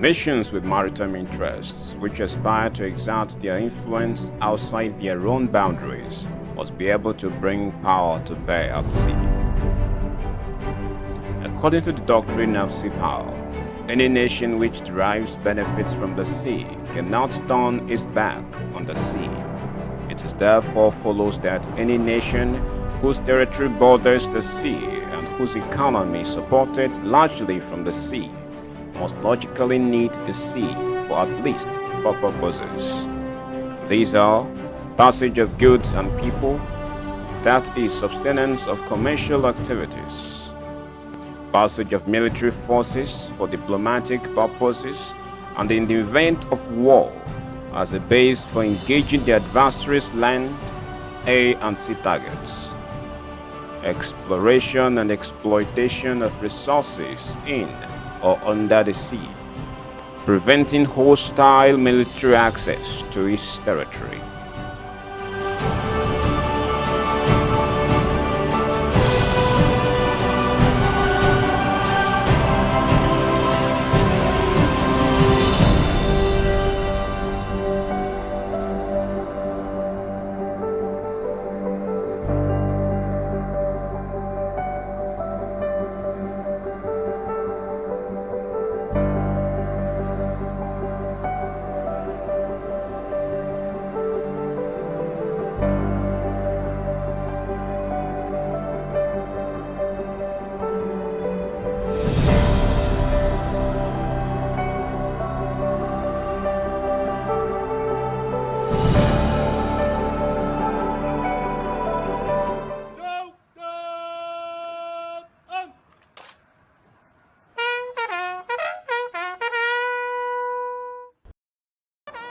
Nations with maritime interests, which aspire to exert their influence outside their own boundaries, must be able to bring power to bear at sea. According to the doctrine of sea power, any nation which derives benefits from the sea cannot turn its back on the sea. It is therefore follows that any nation whose territory borders the sea and whose economy is supported largely from the sea must logically need the sea for at least four purposes. These are passage of goods and people, that is sustenance of commercial activities, passage of military forces for diplomatic purposes, and in the event of war, as a base for engaging the adversary's land, air and sea targets, exploration and exploitation of resources in or under the sea, preventing hostile military access to its territory.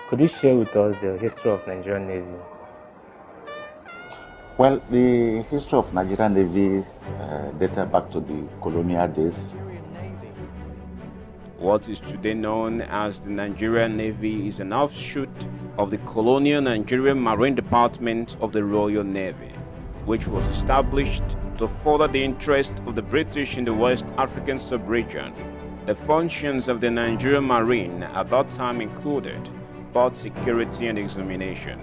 Could you share with us the history of Nigerian Navy? Well, the history of Nigerian Navy dated back to the colonial days. What is today known as the Nigerian Navy is an offshoot of the colonial Nigerian Marine Department of the Royal Navy, which was established to further the interest of the British in the West African sub-region. The functions of the Nigerian Marine at that time included port security and examination,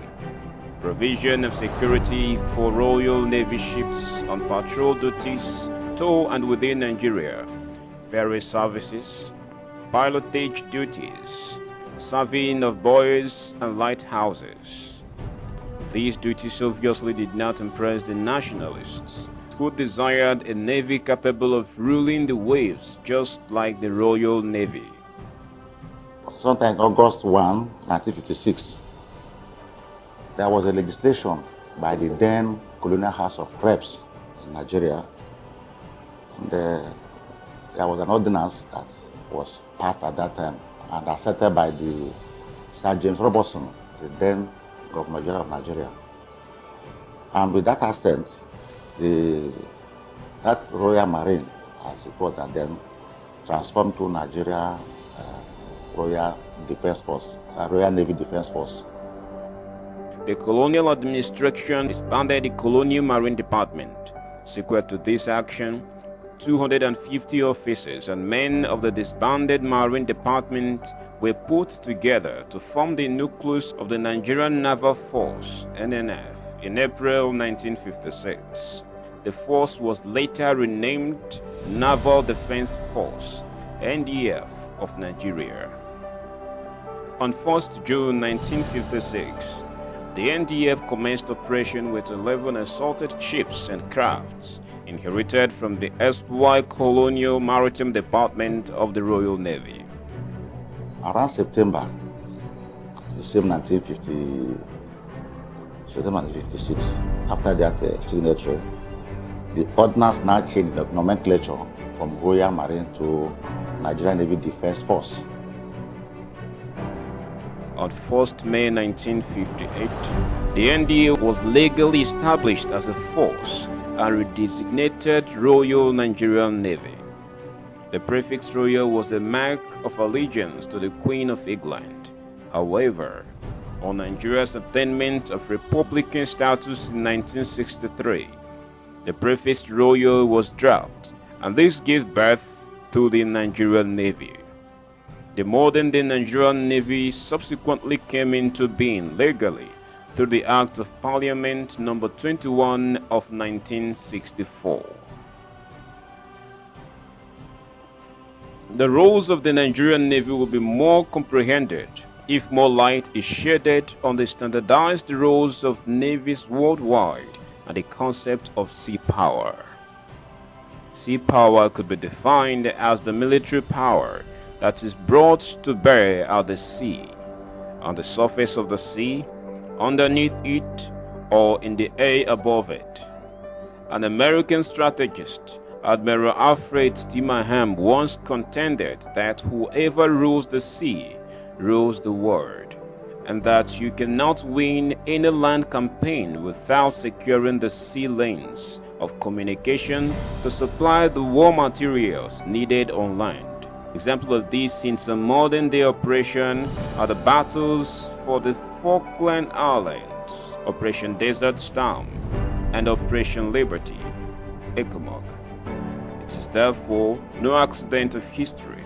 provision of security for Royal Navy ships on patrol duties to and within Nigeria, ferry services, pilotage duties, serving of buoys and lighthouses. These duties obviously did not impress the nationalists, who desired a navy capable of ruling the waves just like the Royal Navy. Sometime August 1, 1956, there was a legislation by the then Colonial House of Reps in Nigeria. And there was an ordinance that was passed at that time and accepted by the Sir James Robertson, the then Governor General of Nigeria. And with that assent, that Royal Marine, as it was then, transformed to Nigeria Royal Defense Force, Royal Navy Defense Force. The colonial administration disbanded the Colonial Marine Department. Sequel to this action, 250 officers and men of the disbanded Marine Department were put together to form the nucleus of the Nigerian Naval Force, NNF, in April 1956. The force was later renamed Naval Defense Force, NDF, of Nigeria. On 1st June 1956, the NDF commenced operation with 11 assaulted ships and crafts inherited from the erstwhile Colonial Maritime Department of the Royal Navy. Around September, the same 1956, after that signature, the ordinance now changed the nomenclature from Royal Marine to Nigerian Navy Defense Force. On 1st May 1958, the NDA was legally established as a force and redesignated Royal Nigerian Navy. The prefix Royal was a mark of allegiance to the Queen of England. However, on Nigeria's attainment of republican status in 1963, the prefix Royal was dropped, and this gave birth to the Nigerian Navy. The modern-day Nigerian Navy subsequently came into being legally through the Act of Parliament number 21 of 1964. The roles of the Nigerian Navy will be more comprehended if more light is shedded on the standardized roles of navies worldwide and the concept of sea power. Sea power could be defined as the military power that is brought to bear at the sea, on the surface of the sea, underneath it, or in the air above it. An American strategist, Admiral Alfred Stimmerham, once contended that whoever rules the sea rules the world, and that you cannot win any land campaign without securing the sea lanes of communication to supply the war materials needed on land. Example of this in some modern-day operation are the battles for the Falkland Islands, Operation Desert Storm, and Operation Liberty, ECOMOG. It is therefore no accident of history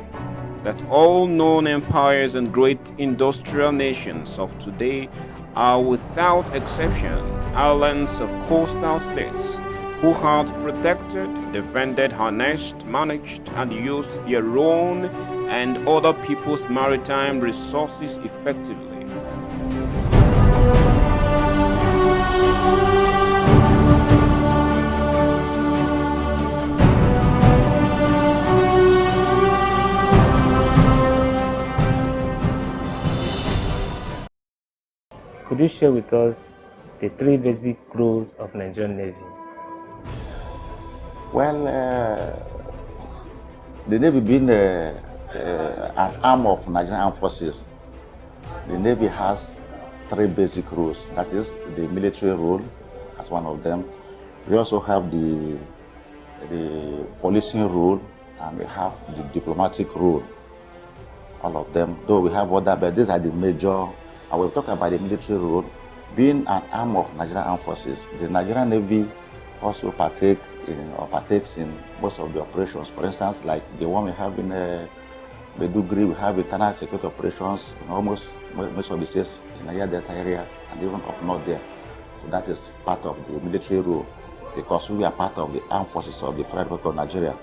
that all known empires and great industrial nations of today are without exception islands of coastal states who had protected, defended, harnessed, managed, and used their own and other people's maritime resources effectively. Could you share with us the three basic roles of Nigerian Navy? Well, the Navy being an arm of Nigerian Armed Forces, the Navy has three basic roles. That is the military role as one of them. We also have the policing role, and we have the diplomatic role. All of them, though we have other, but these are the major. I will talk about the military role. Being an arm of Nigerian Armed Forces, the Nigerian Navy also partakes in most of the operations. For instance, like the one we have in Bugle, we have internal security operations in almost most of the states in the Niger Delta area and even up north there. So that is part of the military role, because we are part of the armed forces of the Federal Republic of Nigeria.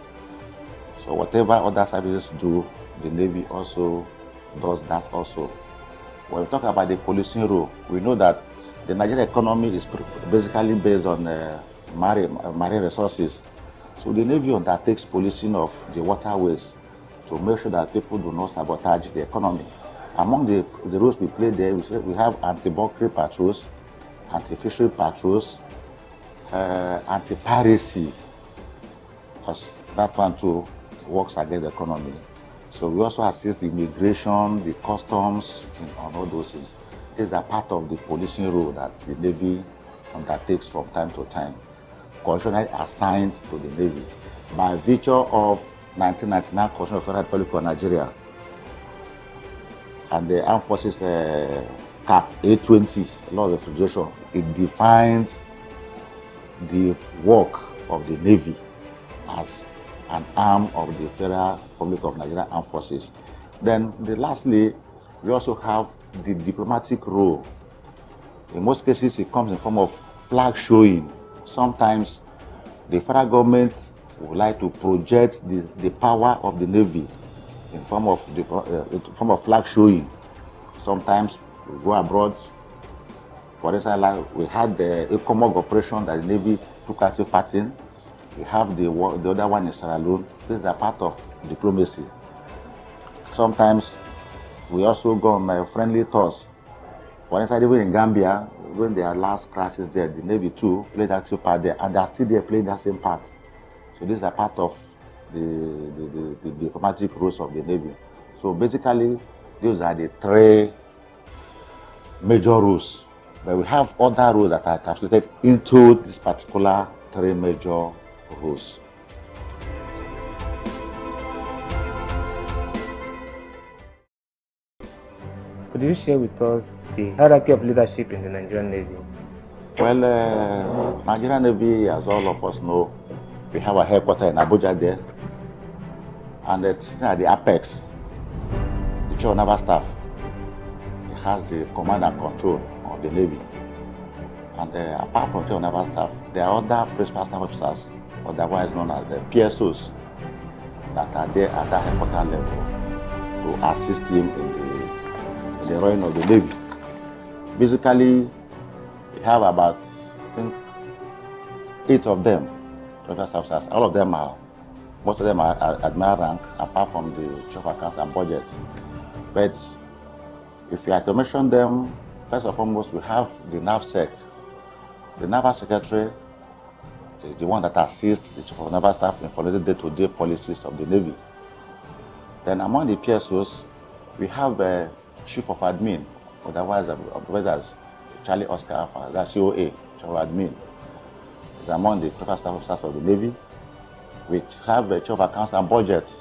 So whatever other services do, the Navy also does that also. When we talk about the policing role, we know that the Nigerian economy is basically based on marine resources. So the Navy undertakes policing of the waterways to make sure that people do not sabotage the economy. Among the roles we play there, we have anti-bunkering patrols, anti-fishery patrols, anti-piracy, because that one too works against the economy. So we also assist the immigration, the customs, on all those things. These are part of the policing role that the Navy undertakes from time to time, constitutionally assigned to the Navy by virtue of 1999 Constitution of the Federal Republic of Nigeria and the Armed Forces Cap 820, Law of Refrigeration. It defines the work of the Navy as an arm of the Federal Republic of Nigeria Armed Forces. Then, lastly, we also have the diplomatic role. In most cases, it comes in form of flag showing. Sometimes the federal government would like to project the power of the Navy in form of flag showing. Sometimes we go abroad. For instance, like we had the ECOMOG operation that the Navy took active part in. We have the other one in Sierra Leone. These are part of diplomacy. Sometimes we also go on friendly tours. For instance, even in Gambia, when their last crisis there, the Navy too played active part there, and they are still there playing that same part. So these are part of the diplomatic roles of the Navy. So basically, those are the three major roles. But we have other roles that are capsulated into this particular three major roles. Could you share with us the hierarchy of leadership in the Nigerian Navy? Well, Nigerian Navy, as all of us know, we have a headquarters in Abuja there, and it's at the apex. Chief of Naval Staff. He has the command and control of the Navy. And apart from Chief of Naval Staff, there are other principal staff officers, otherwise known as PSOs, that are there at that headquarters level to assist him in the running of the Navy. Basically, we have about, I think, 8 of them, staff officers. All of them are, most of them are admiral rank, apart from the Chief of Accounts and Budget. But if you are to mention them, first and foremost, we have the NAVSEC. The Naval Secretary is the one that assists the Chief of Naval Staff in following the day-to-day policies of the Navy. Then among the PSOs, we have a Chief of Admin, otherwise as Charlie Oscar Alpha, that's COA, Chief of Admin. Is among the principal staff officers of the Navy. We have a Chief of Accounts and Budget.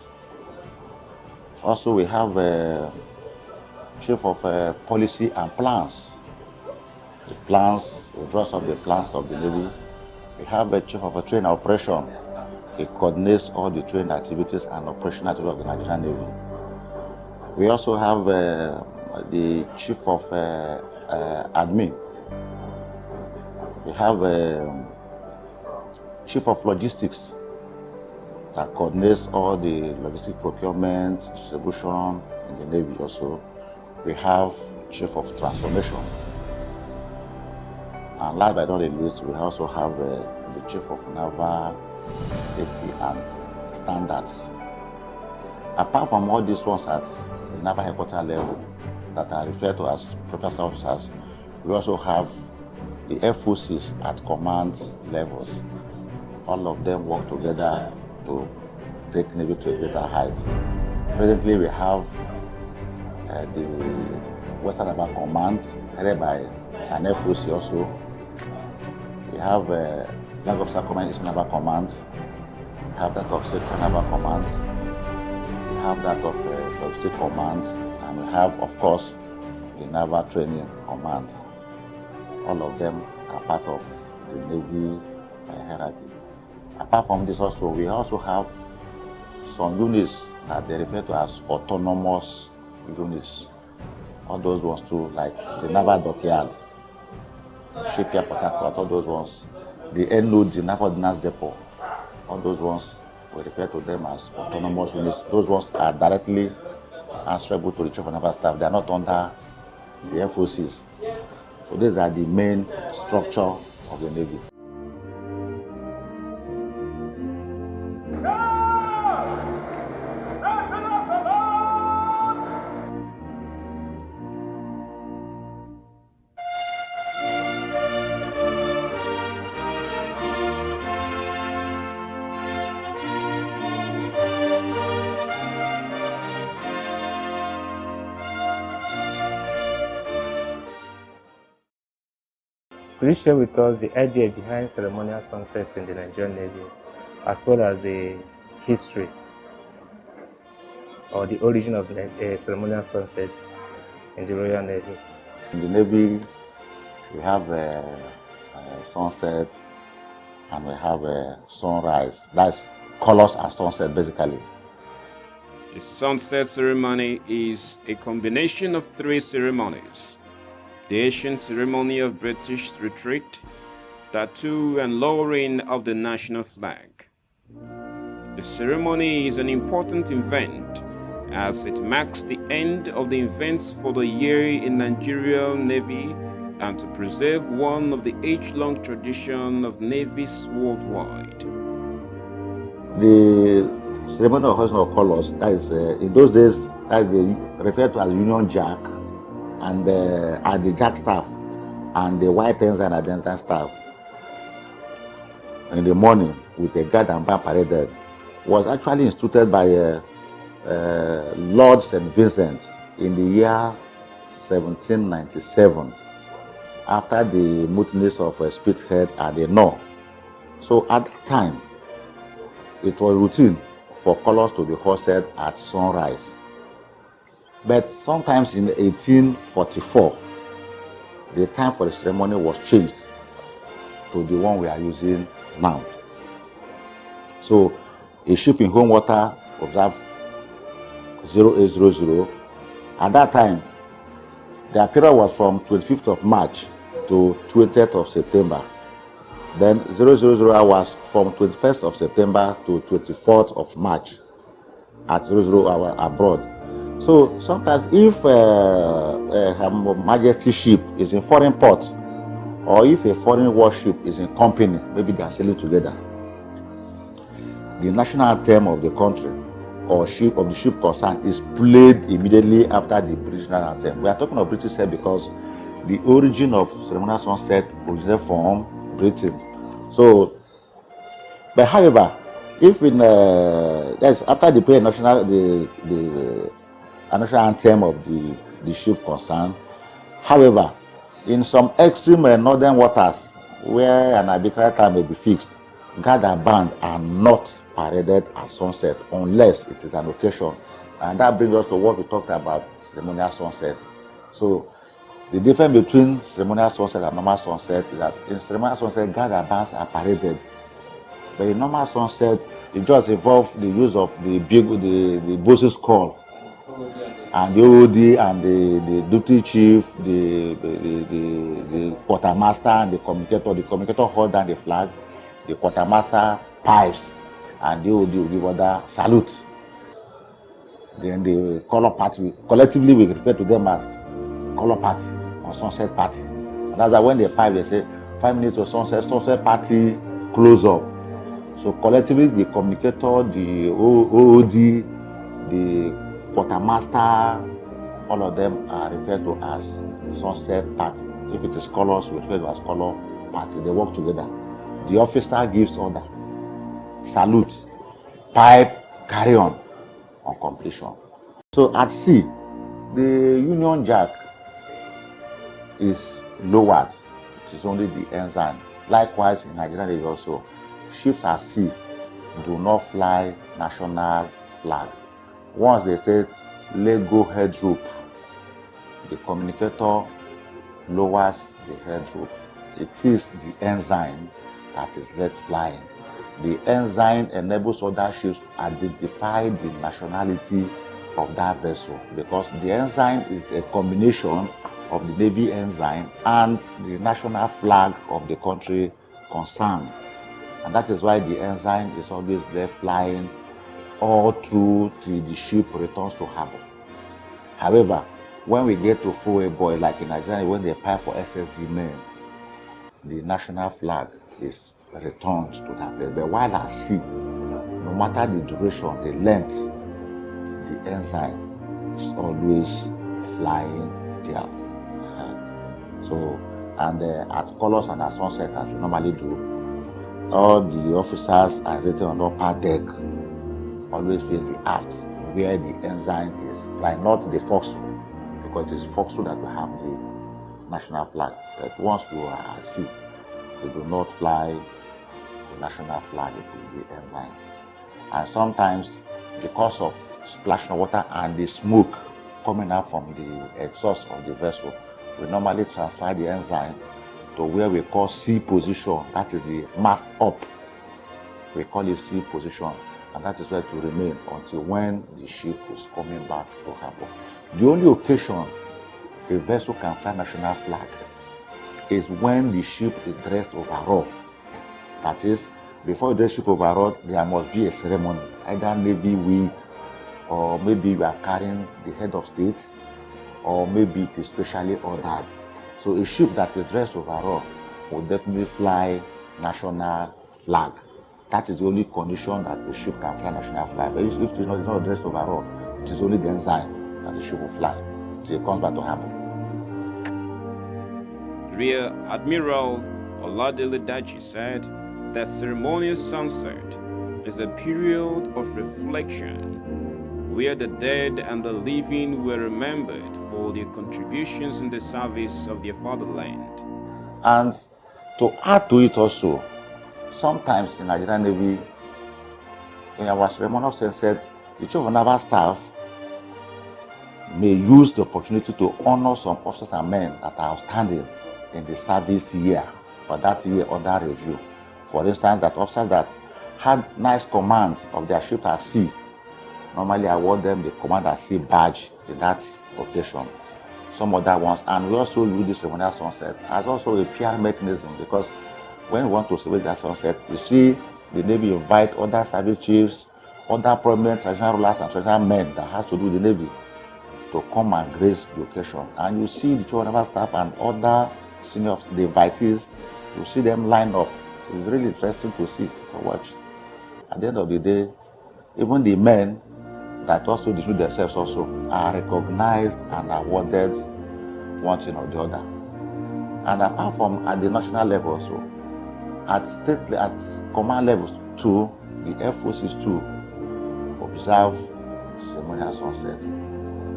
Also, we have a Chief of Policy and Plans. The plans, we draw up the plans of the Navy. We have a Chief of a Training Operation. He coordinates all the training activities and operational activities of the Nigerian Navy. We also have the Chief of Admin. We have Chief of Logistics that coordinates all the logistic procurement, distribution in the Navy also. We have Chief of Transformation. And last but not least, we also have the Chief of Naval Safety and Standards. Apart from all these ones at the Naval Headquarters level that are referred to as principal officers, we also have the FOCs at command levels. All of them work together to take Navy to a greater height. Presently, we have the Western Naval Command, headed by an FOC also. We have Flag Officer Command, East Naval Command. We have that of Central Naval Command. We have that of Logistic Command. And we have, of course, the Naval Training Command. All of them are part of the Navy hierarchy. Apart from this also, we also have some units that they refer to as autonomous units. All those ones too, like the Naval Dockyard, Shipyard Port Harcourt, all those ones. The NOD, the Naval Ordnance Depot, all those ones, we refer to them as autonomous units. Those ones are directly answerable to the Chief of Naval Staff. They are not under the FOCs. So these are the main structure of the Navy. Could you share with us the idea behind ceremonial sunset in the Nigerian Navy, as well as the history or the origin of the ceremonial sunset in the Royal Navy? In the Navy, we have a sunset and we have a sunrise. That's colors and sunset, basically. The sunset ceremony is a combination of 3 ceremonies: the ancient ceremony of British retreat, tattoo and lowering of the national flag. The ceremony is an important event as it marks the end of the events for the year in Nigerian Navy and to preserve one of the age-long tradition of navies worldwide. The ceremony of hoisting of colors, that is, in those days, that is referred to as Union Jack, and the Jack staff and the white ensign and the ensign staff in the morning with a guard and band paraded was actually instituted by Lord St. Vincent in the year 1797 after the mutinies of Spithead and the Nore. So at that time, it was routine for colors to be hoisted at sunrise. But sometimes in 1844, the time for the ceremony was changed to the one we are using now. So a ship in home water observed 0800, At that time, their period was from 25th of March to 20th of September. Then 000 hours from 21st of September to 24th of March at 00 hour abroad. So sometimes if Her Majesty's ship is in foreign port, or if a foreign warship is in company, maybe they are sailing together, the national anthem of the country or ship of the ship concerned is played immediately after the British national anthem. We are talking of British here because the origin of ceremonial sunset originated from Britain. So, but however, if in that's after the play national the national anthem of the ship concerned, however, in some extreme northern waters where an arbitrary time may be fixed, gather band are not paraded at sunset unless it is an occasion. And that brings us to what we talked about, ceremonial sunset. So the difference between ceremonial sunset and normal sunset is that in ceremonial sunset, gather bands are paraded. But in normal sunset, it just involves the use of the bosun's call, and the OD and the duty chief, the quartermaster and the communicator. The communicator hold down the flag, the quartermaster pipes, and the OD will give order salute. Then the color party, collectively we refer to them as color party or sunset party. And that's why when they pipe, they say 5 minutes to sunset party close up. So collectively, the communicator, the OOD, the quartermaster, all of them are referred to as sunset party. If it is colors, we refer to as color party. They work together. The officer gives order, salute, pipe, carry on completion. So at sea, the Union Jack is lowered. It is only the ensign. Likewise, in Nigeria, there is also ships at sea do not fly national flag. Once they say let go head rope, the communicator lowers the head rope. It is the ensign that is let flying. The ensign enables other ships to identify the nationality of that vessel, because the ensign is a combination of the Navy ensign and the national flag of the country concerned. And that is why the ensign is always there flying all through till the ship returns to harbor. However, when we get to full buoy, like in Nigeria, when they pipe for SSD men, the national flag is returned to that place. But while at sea, no matter the duration, the length, the ensign is always flying there. So, and at colors and at sunset, as we normally do, all the officers are rated on upper deck, always face the aft, where the ensign is flying, not the forecastle, because it is forecastle that we have the national flag. But once we are at sea, we do not fly the national flag, it is the ensign. And sometimes, because of splashing of water and the smoke coming out from the exhaust of the vessel, we normally transfer the ensign to where we call sea position, that is the mast up. We call it sea position, and that is where to remain until when the ship is coming back to harbor. The only occasion a vessel can fly national flag is when the ship is dressed overall. That is, before the ship overall, there must be a ceremony, either Navy week, or maybe you are carrying the head of state, or maybe it is specially ordered. So a ship that is dressed overall will definitely fly national flag. That is the only condition that a ship can fly national flag. But if it is not dressed overall, it is only the ensign that the ship will fly till it comes back to harbor. Rear Admiral Oladele Daji said that ceremonial sunset is a period of reflection where the dead and the living were remembered for their contributions in the service of their fatherland. And to add to it also, sometimes in Nigerian Navy, in our ceremonial sunset, the Chief of Naval Staff may use the opportunity to honor some officers and men that are outstanding in the service year or that year under review. For instance, that officers that had nice command of their ship at sea normally award them the Commander-in-Chief badge in that occasion. Some other ones, and we also use this ceremonial sunset as also a PR mechanism, because when we want to celebrate that sunset, we see the Navy invite other service chiefs, other prominent traditional rulers and traditional men that has to do with the Navy to come and grace the occasion. And you see the Chief of Naval Staff and other senior the invitees, you see them line up. It's really interesting to see, to watch. At the end of the day, even the men that also distinguish themselves also are recognized and awarded one thing or the other. And apart from at the national level also, at command levels too, the Air Forces too observe ceremonial sunset.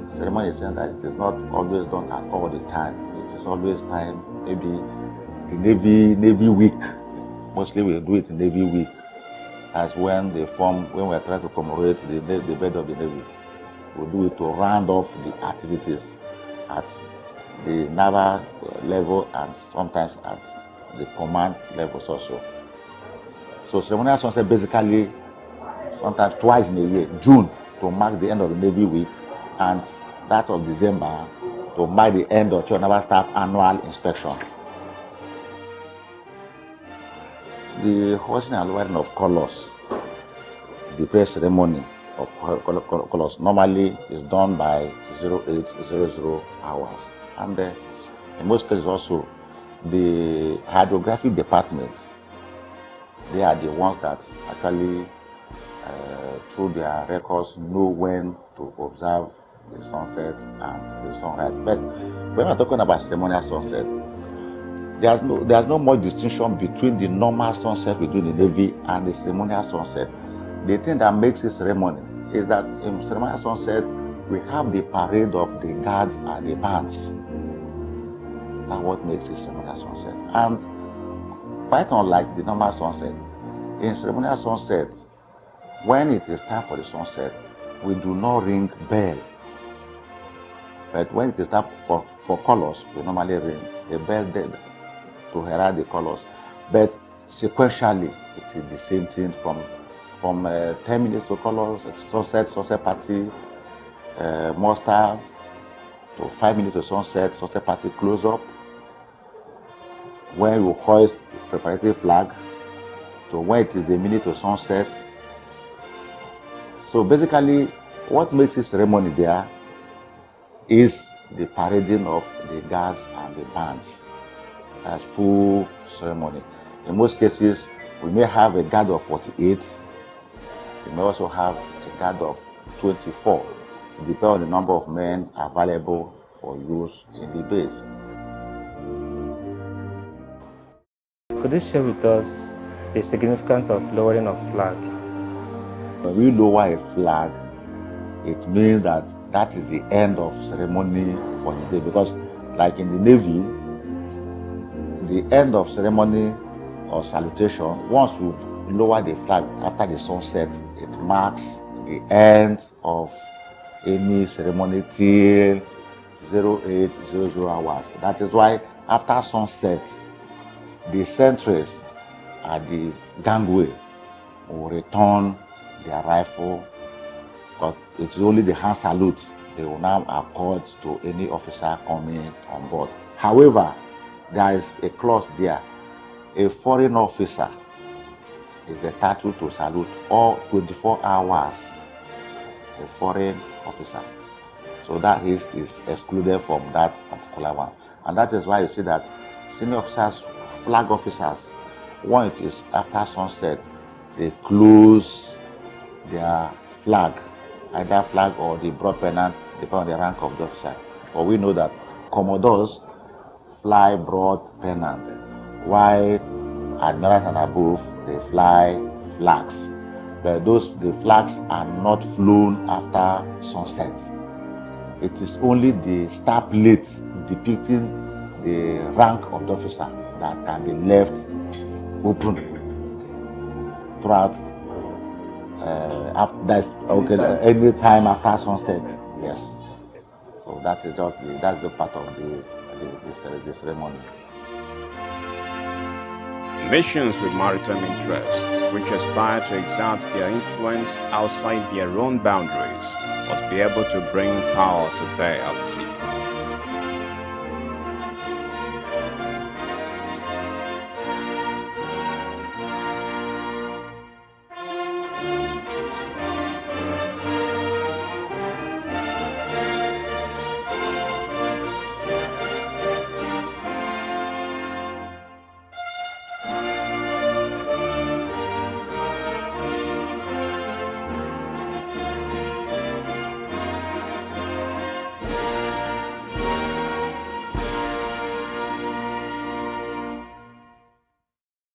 Ceremony is saying that it is not always done at all the time. It is always time, maybe the Navy week. Mostly we do it in Navy week, as when they form, when we are trying to commemorate the birth of the Navy. We do it to round off the activities at the naval level and sometimes at the command levels also. So ceremonial sunset basically sometimes twice in a year, June to mark the end of the Navy week, and that of December to mark the end of Chief of Naval Staff annual inspection. The hoisting and lowering of colors, the prayer ceremony of colors normally is done by 0800 hours. And in most cases also, the hydrographic department, they are the ones that actually, through their records, know when to observe the sunset and the sunrise. But when we're talking about ceremonial sunset, there's no much distinction between the normal sunset we do in the Navy and the ceremonial sunset. The thing that makes it ceremony is that in ceremonial sunset, we have the parade of the guards and the bands. That's what makes it ceremonial sunset. And quite unlike the normal sunset, in ceremonial sunset, when it is time for the sunset, we do not ring bell. But when it is time for colors, we normally ring a bell to herald the colors. But sequentially, it is the same thing from 10 minutes to colors, sunset party, muster, to 5 minutes to sunset party close up. When you hoist the preparatory flag, to when it is a minute to sunset. So basically, what makes this ceremony there is the parading of the guards and the bands. That's full ceremony. In most cases, we may have a guard of 48. We may also have a guard of 24, depending on the number of men available for use in the base. Could you share with us the significance of lowering of flag? When we lower a flag, it means that that is the end of ceremony for the day. Because like in the Navy, the end of ceremony or salutation, once you lower the flag after the sunset, it marks the end of any ceremony till 0800 hours. That is why after sunset, the sentries at the gangway will return their rifle, but it's only the hand salute they will now accord to any officer coming on board. However, there is a clause there. A foreign officer is entitled to salute all 24 hours. A foreign officer. So that is excluded from that particular one. And that is why you see that senior officers, flag officers, when it is after sunset, they close their flag, either flag or the broad pennant, depending on the rank of the officer. But we know that commodores fly broad pennant, while admirals and above, they fly flags. But the flags are not flown after sunset. It is only the star plate depicting the rank of the officer that can be left open throughout any time after sunset. Yes. So that's the part of the ceremony. Nations with maritime interests which aspire to exert their influence outside their own boundaries, must be able to bring power to bear at sea.